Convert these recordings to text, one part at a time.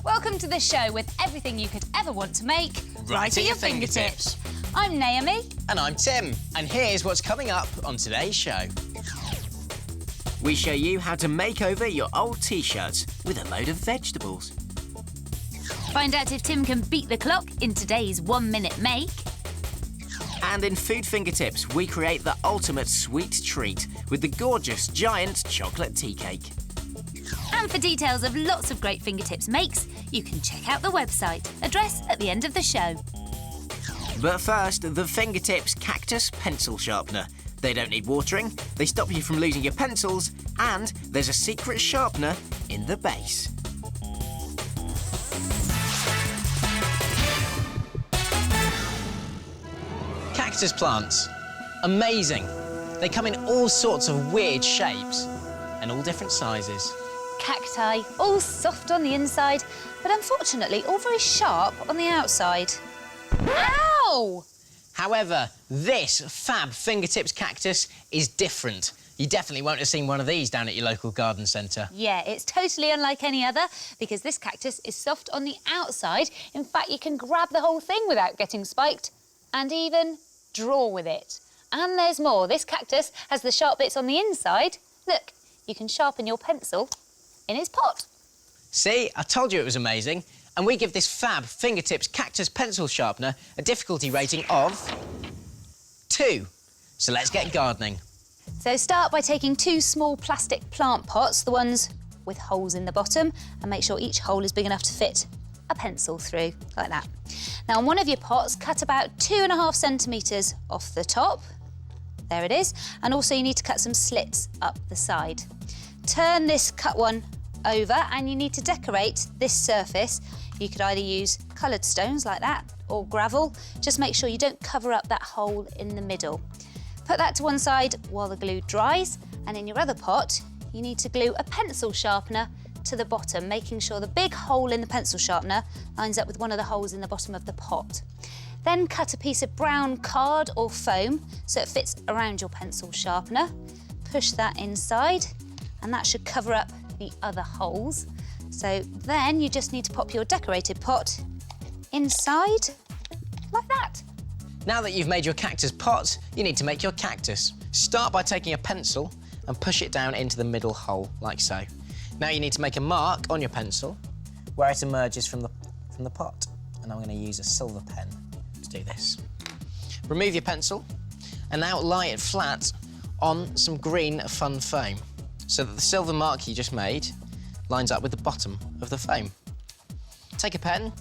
Welcome to the show with everything you could ever want to make right at your fingertips. I'm Naomi. And I'm Tim. And here's what's coming up on today's show. We show you how to make over your old T-shirts with a load of vegetables. Find out if Tim can beat the clock in today's 1-minute make. And in Food Fingertips, we create the ultimate sweet treat with the gorgeous giant chocolate tea cake. And for details of lots of great fingertips makes, you can check out the website, address at the end of the show. But first, the Fingertips Cactus Pencil Sharpener. They don't need watering, they stop you from losing your pencils, and there's a secret sharpener in the base. Cactus plants. Amazing. They come in all sorts of weird shapes and all different sizes. Cacti, all soft on the inside, but unfortunately all very sharp on the outside. Ow! However, this fab Fingertips cactus is different. You definitely won't have seen one of these down at your local garden centre. Yeah, it's totally unlike any other because this cactus is soft on the outside. In fact, you can grab the whole thing without getting spiked and even draw with it. And there's more. This cactus has the sharp bits on the inside. Look, you can sharpen your pencil in its pot. See, I told you it was amazing. And we give this fab Fingertips Cactus Pencil Sharpener a difficulty rating of 2. So let's get gardening. So start by taking 2 small plastic plant pots, the ones with holes in the bottom, and make sure each hole is big enough to fit a pencil through, like that. Now, on one of your pots, cut about 2.5 centimetres off the top. There it is. And also you need to cut some slits up the side. Turn this cut one over and you need to decorate this surface. You could either use coloured stones like that or gravel. Just make sure you don't cover up that hole in the middle. Put that to one side while the glue dries, and in your other pot you need to glue a pencil sharpener to the bottom, making sure the big hole in the pencil sharpener lines up with one of the holes in the bottom of the pot. Then cut a piece of brown card or foam so it fits around your pencil sharpener. Push that inside and that should cover up the other holes. So then you just need to pop your decorated pot inside, like that. Now that you've made your cactus pot, you need to make your cactus. Start by taking a pencil and push it down into the middle hole, like so. Now you need to make a mark on your pencil where it emerges from the pot. And I'm going to use a silver pen to do this. Remove your pencil and now lie it flat on some green fun foam so that the silver mark you just made lines up with the bottom of the foam. Take a pen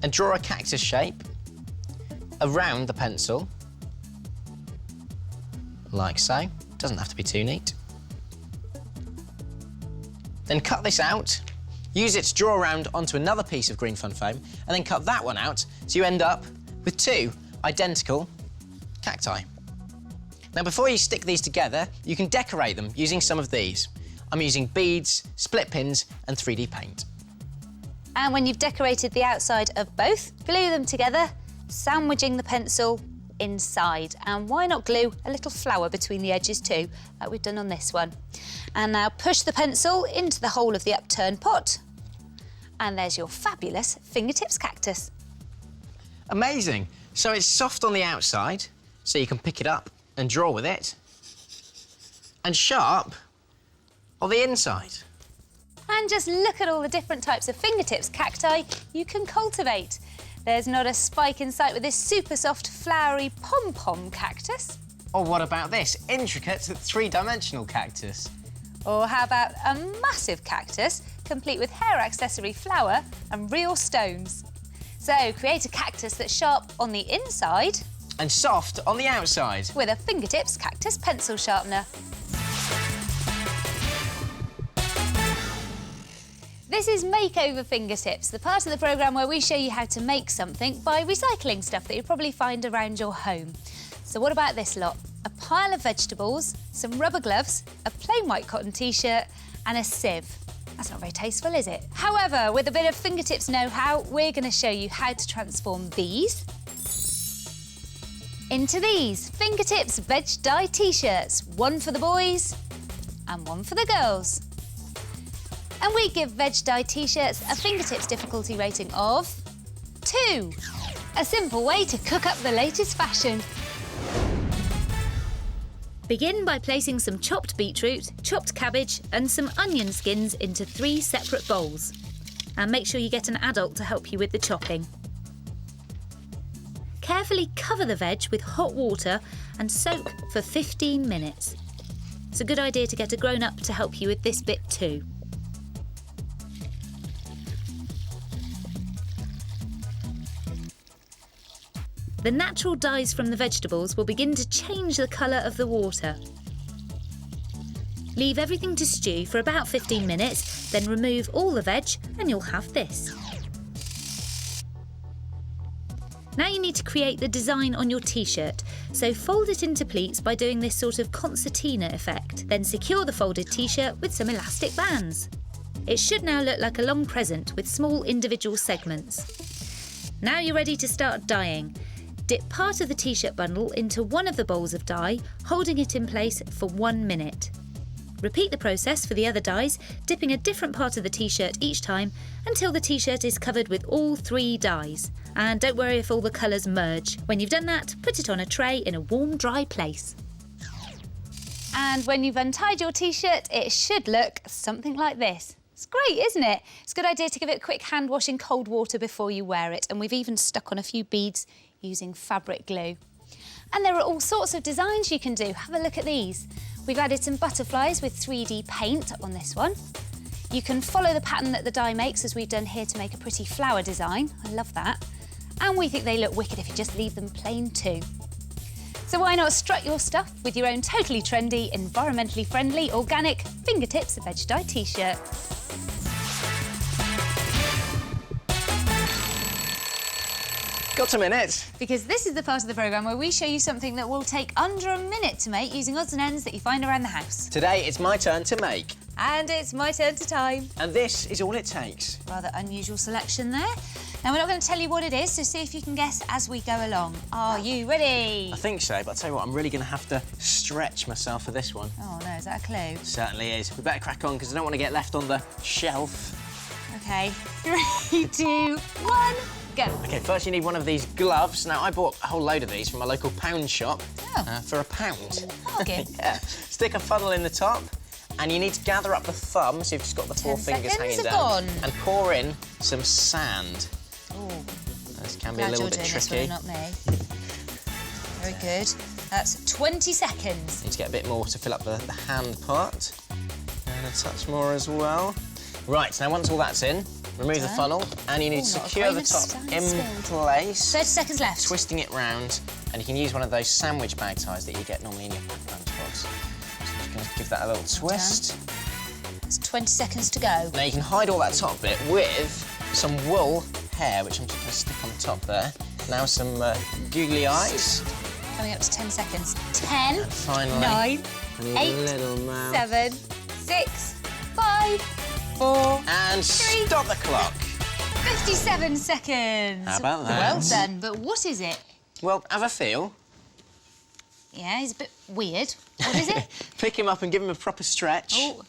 and draw a cactus shape around the pencil, like so. Doesn't have to be too neat. Then cut this out, use it to draw around onto another piece of green fun foam, and then cut that one out so you end up with 2 identical cacti. Now, before you stick these together, you can decorate them using some of these. I'm using beads, split pins, and 3D paint. And when you've decorated the outside of both, glue them together, sandwiching the pencil inside. And why not glue a little flower between the edges too, like we've done on this one. And now push the pencil into the hole of the upturned pot. And there's your fabulous Fingertips cactus. Amazing. So it's soft on the outside, so you can pick it up and draw with it, and sharp on the inside. And just look at all the different types of Fingertips cacti you can cultivate. There's not a spike in sight with this super soft, flowery pom-pom cactus. Or what about this intricate 3-dimensional cactus? Or how about a massive cactus, complete with hair accessory flower and real stones? So create a cactus that's sharp on the inside and soft on the outside with a Fingertips cactus pencil sharpener. This is Makeover Fingertips, the part of the programme where we show you how to make something by recycling stuff that you'll probably find around your home. So what about this lot? A pile of vegetables, some rubber gloves, a plain white cotton T-shirt and a sieve. That's not very tasteful, is it? However, with a bit of Fingertips know-how, we're going to show you how to transform these into these Fingertips Veg Dye T-shirts. One for the boys and one for the girls. And we give veg dye t-shirts a fingertips difficulty rating of 2. A simple way to cook up the latest fashion. Begin by placing some chopped beetroot, chopped cabbage and some onion skins into 3 separate bowls. And make sure you get an adult to help you with the chopping. Carefully cover the veg with hot water and soak for 15 minutes. It's a good idea to get a grown-up to help you with this bit too. The natural dyes from the vegetables will begin to change the colour of the water. Leave everything to stew for about 15 minutes, then remove all the veg and you'll have this. Now you need to create the design on your t-shirt, so fold it into pleats by doing this sort of concertina effect. Then secure the folded t-shirt with some elastic bands. It should now look like a long crescent with small individual segments. Now you're ready to start dyeing. Dip part of the t-shirt bundle into one of the bowls of dye, holding it in place for 1 minute. Repeat the process for the other dyes, dipping a different part of the t-shirt each time until the t-shirt is covered with all 3 dyes. And don't worry if all the colours merge. When you've done that, put it on a tray in a warm, dry place. And when you've untied your t-shirt, it should look something like this. It's great, isn't it? It's a good idea to give it a quick hand wash in cold water before you wear it. And we've even stuck on a few beads using fabric glue. And there are all sorts of designs you can do. Have a look at these. We've added some butterflies with 3D paint on this one. You can follow the pattern that the dye makes, as we've done here, to make a pretty flower design. I love that. And we think they look wicked if you just leave them plain too. So why not strut your stuff with your own totally trendy, environmentally friendly, organic fingertips veg dye t-shirt. Got a minute? Because this is the part of the programme where we show you something that will take under a minute to make using odds and ends that you find around the house. Today it's my turn to make. And it's my turn to time. And this is all it takes. Rather unusual selection there. Now, we're not going to tell you what it is, so see if you can guess as we go along. Are you ready? I think so, but I'll tell you what, I'm really going to have to stretch myself for this one. Oh, no, is that a clue? Certainly is. We better crack on, because I don't want to get left on the shelf. OK, 3, 2, 1, go. OK, first you need one of these gloves. Now, I bought a whole load of these from a local pound shop for £1. Bargain. Yeah. Stick a funnel in the top, and you need to gather up the thumb, so you've just got the 4 fingers hanging down, and pour in some sand. Ooh. This can be a little bit tricky. Not me. Very good. That's 20 seconds. Need to get a bit more to fill up the hand part. And a touch more as well. Right, now once all that's in, remove the funnel, and you need to secure the top in place. 30 seconds left. Twisting it round, and you can use one of those sandwich bag ties that you get normally in your lunchbox. So I'm just going to give that a little twist. It's 20 seconds to go. Now you can hide all that top bit with some wool hair, which I'm just going to stick on the top there. Now some googly eyes. Coming up to 10 seconds. 10, and finally, 9, 8, little mouth. 7, 6, 5, 4, and 3. Stop the clock. 57 seconds. How about that? Well done, but what is it? Well, have a feel. Yeah, he's a bit weird. What is it? Pick him up and give him a proper stretch. Oh.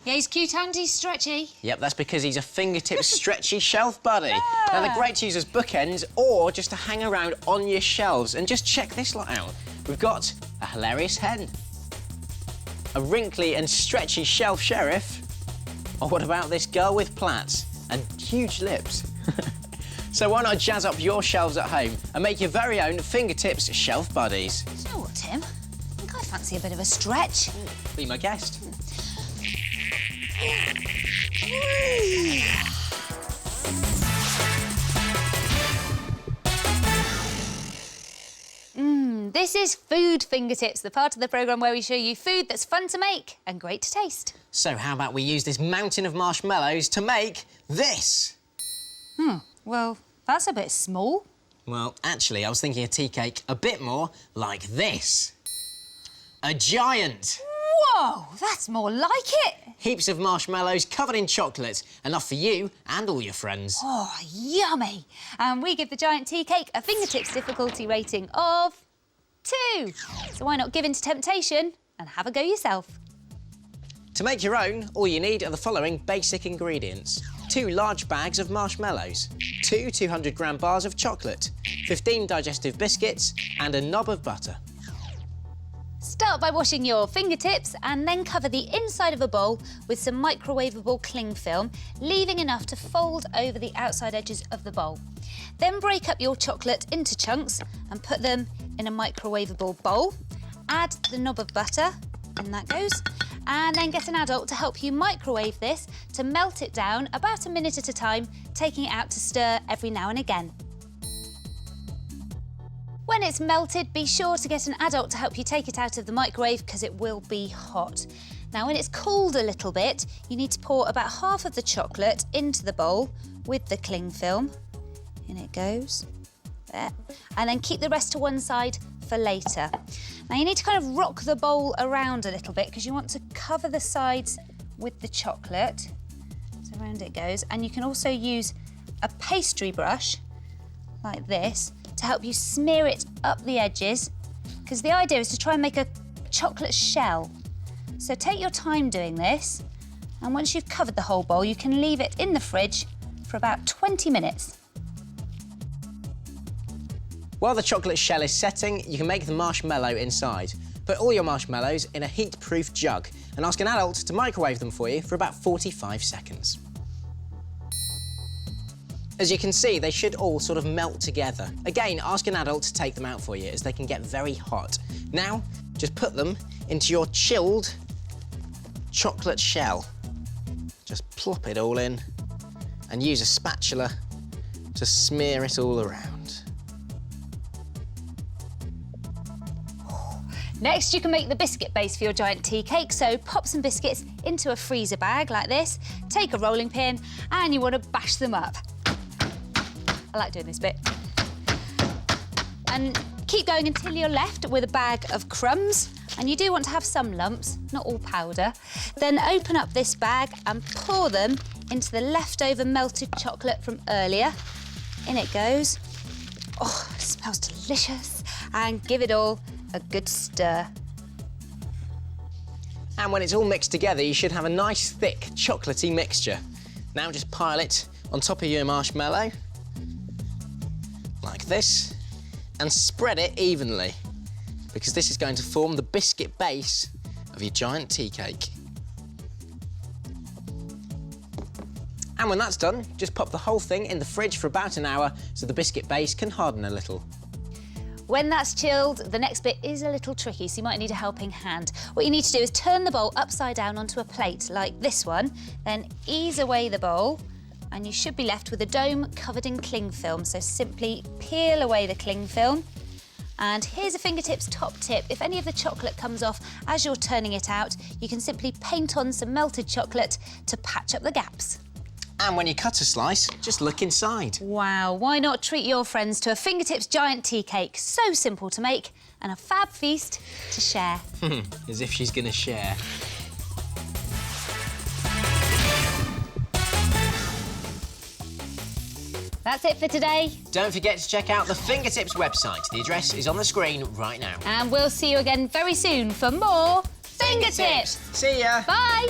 Yeah, he's cute and he's stretchy. Yep, that's because he's a fingertip stretchy shelf buddy. Now, they're great to use as bookends or just to hang around on your shelves. And just check this lot out. We've got a hilarious hen, a wrinkly and stretchy shelf sheriff, or what about this girl with plaits and huge lips? So why not jazz up your shelves at home and make your very own fingertips shelf buddies? You know what, Tim? I think I fancy a bit of a stretch. Be my guest. This is Food Fingertips, the part of the programme where we show you food that's fun to make and great to taste. So how about we use this mountain of marshmallows to make this? Well, that's a bit small. Well, actually, I was thinking a tea cake a bit more like this. A giant. Whoa, that's more like it. Heaps of marshmallows covered in chocolate, enough for you and all your friends. Oh, yummy. And we give the giant tea cake a fingertips difficulty rating of 2. So why not give in to temptation and have a go yourself? To make your own, all you need are the following basic ingredients. 2 large bags of marshmallows, 2 200-gram bars of chocolate, 15 digestive biscuits, and a knob of butter. Start by washing your fingertips and then cover the inside of a bowl with some microwavable cling film, leaving enough to fold over the outside edges of the bowl. Then break up your chocolate into chunks and put them in a microwavable bowl. Add the knob of butter, and that goes. And then get an adult to help you microwave this to melt it down about a minute at a time, taking it out to stir every now and again. When it's melted, be sure to get an adult to help you take it out of the microwave because it will be hot. Now, when it's cooled a little bit, you need to pour about half of the chocolate into the bowl with the cling film. In it goes. There. And then keep the rest to one side for later. Now, you need to kind of rock the bowl around a little bit because you want to cover the sides with the chocolate. So around it goes. And you can also use a pastry brush like this to help you smear it up the edges, because the idea is to try and make a chocolate shell. So take your time doing this, and once you've covered the whole bowl, you can leave it in the fridge for about 20 minutes. While the chocolate shell is setting, you can make the marshmallow inside. Put all your marshmallows in a heat-proof jug and ask an adult to microwave them for you for about 45 seconds. As you can see, they should all sort of melt together. Again, ask an adult to take them out for you as they can get very hot. Now, just put them into your chilled chocolate shell. Just plop it all in and use a spatula to smear it all around. Next, you can make the biscuit base for your giant tea cake. So pop some biscuits into a freezer bag like this, take a rolling pin, and you want to bash them up. I like doing this bit. And keep going until you're left with a bag of crumbs. And you do want to have some lumps, not all powder. Then open up this bag and pour them into the leftover melted chocolate from earlier. In it goes. Oh, it smells delicious. And give it all a good stir. And when it's all mixed together, you should have a nice, thick, chocolatey mixture. Now just pile it on top of your marshmallow, like this, and spread it evenly, because this is going to form the biscuit base of your giant tea cake. And when that's done, just pop the whole thing in the fridge for about an hour so the biscuit base can harden a little. When that's chilled, the next bit is a little tricky, so you might need a helping hand. What you need to do is turn the bowl upside down onto a plate like this one, then ease away the bowl, and you should be left with a dome covered in cling film. So simply peel away the cling film. And here's a fingertips top tip. If any of the chocolate comes off as you're turning it out, you can simply paint on some melted chocolate to patch up the gaps. And when you cut a slice, just look inside. Wow, why not treat your friends to a fingertips giant tea cake? So simple to make and a fab feast to share. As if she's gonna share. That's it for today. Don't forget to check out the Fingertips website. The address is on the screen right now. And we'll see you again very soon for more Fingertips. See ya. Bye.